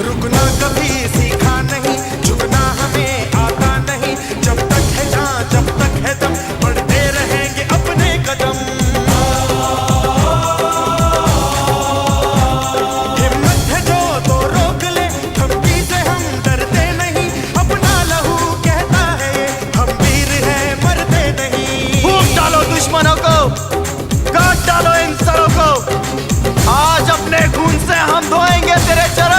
रुकना कभी सीखा नहीं, झुकना हमें आता नहीं। जब तक है जान, जब तक है दम, बढ़ते रहेंगे अपने कदम। हिम्मत है जो तो रोक ले, धमकी से हम डरते नहीं। अपना लहू कहता है ये, हम वीर हैं मरते नहीं। फूंक डालो दुश्मनों को, काट डालो इन सरों को। आज अपने खून से हम धोएंगे तेरे चरण।